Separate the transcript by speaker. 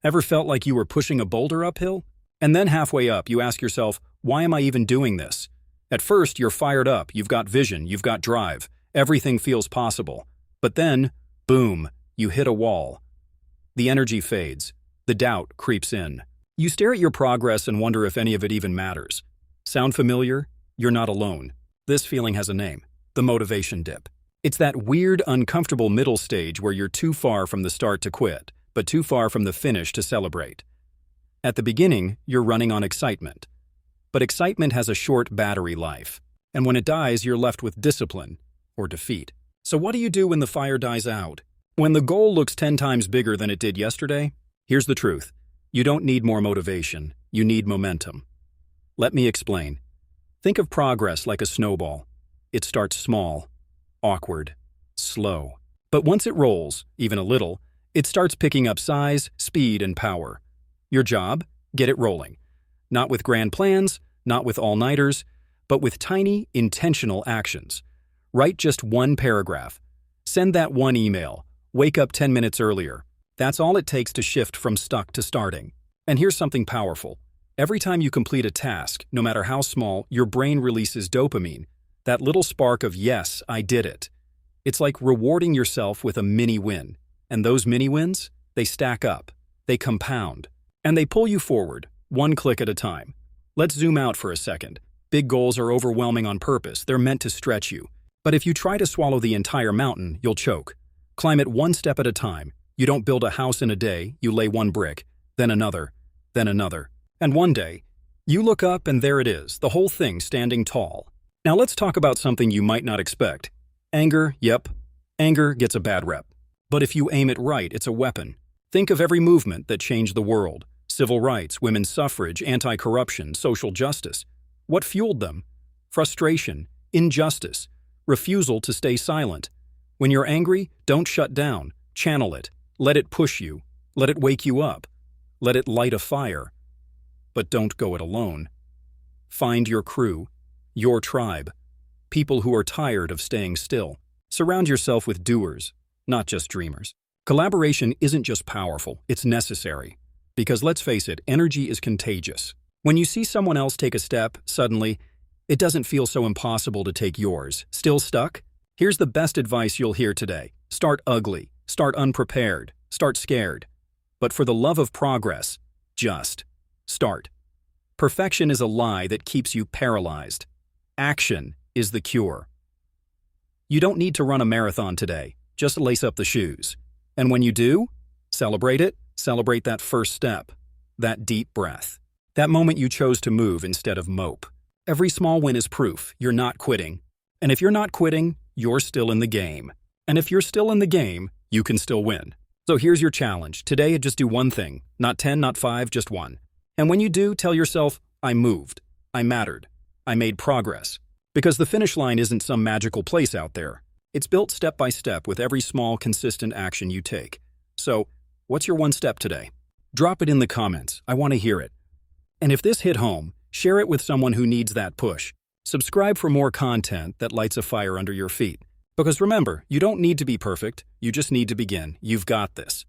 Speaker 1: Ever felt like you were pushing a boulder uphill? And then halfway up, you ask yourself, why am I even doing this? At first, you're fired up, you've got vision, you've got drive, everything feels possible. But then, boom, you hit a wall. The energy fades, the doubt creeps in. You stare at your progress and wonder if any of it even matters. Sound familiar? You're not alone. This feeling has a name, the motivation dip. It's that weird, uncomfortable middle stage where you're too far from the start to quit, but too far from the finish to celebrate. At the beginning, you're running on excitement. But excitement has a short battery life, and when it dies, you're left with discipline or defeat. So what do you do when the fire dies out? When the goal looks 10 times bigger than it did yesterday? Here's the truth. You don't need more motivation, you need momentum. Let me explain. Think of progress like a snowball. It starts small, awkward, slow. But once it rolls, even a little, it starts picking up size, speed, and power. Your job? Get it rolling. Not with grand plans, not with all-nighters, but with tiny, intentional actions. Write just one paragraph. Send that one email. Wake up 10 minutes earlier. That's all it takes to shift from stuck to starting. And here's something powerful. Every time you complete a task, no matter how small, your brain releases dopamine, that little spark of, yes, I did it. It's like rewarding yourself with a mini win. And those mini wins, they stack up, they compound, and they pull you forward, one click at a time. Let's zoom out for a second. Big goals are overwhelming on purpose. They're meant to stretch you. But if you try to swallow the entire mountain, you'll choke. Climb it one step at a time. You don't build a house in a day, you lay one brick, then another, then another. And one day, you look up and there it is, the whole thing standing tall. Now let's talk about something you might not expect. Anger, yep, anger gets a bad rep. But if you aim it right, it's a weapon. Think of every movement that changed the world. Civil rights, women's suffrage, anti-corruption, social justice. What fueled them? Frustration, injustice, refusal to stay silent. When you're angry, don't shut down. Channel it. Let it push you. Let it wake you up. Let it light a fire. But don't go it alone. Find your crew, your tribe, people who are tired of staying still. Surround yourself with doers, not just dreamers. Collaboration isn't just powerful, it's necessary. Because let's face it, energy is contagious. When you see someone else take a step, suddenly, it doesn't feel so impossible to take yours. Still stuck? Here's the best advice you'll hear today. Start ugly, start unprepared, start scared. But for the love of progress, just start. Perfection is a lie that keeps you paralyzed. Action is the cure. You don't need to run a marathon today. Just lace up the shoes. And when you do, celebrate it. Celebrate that first step, that deep breath, that moment you chose to move instead of mope. Every small win is proof you're not quitting. And if you're not quitting, you're still in the game. And if you're still in the game, you can still win. So here's your challenge. Today, just do one thing. Not 10, not 5, just one. And when you do, tell yourself, I moved. I mattered. I made progress. Because the finish line isn't some magical place out there. It's built step by step with every small, consistent action you take. So, what's your one step today? Drop it in the comments. I want to hear it. And if this hit home, share it with someone who needs that push. Subscribe for more content that lights a fire under your feet. Because remember, you don't need to be perfect. You just need to begin. You've got this.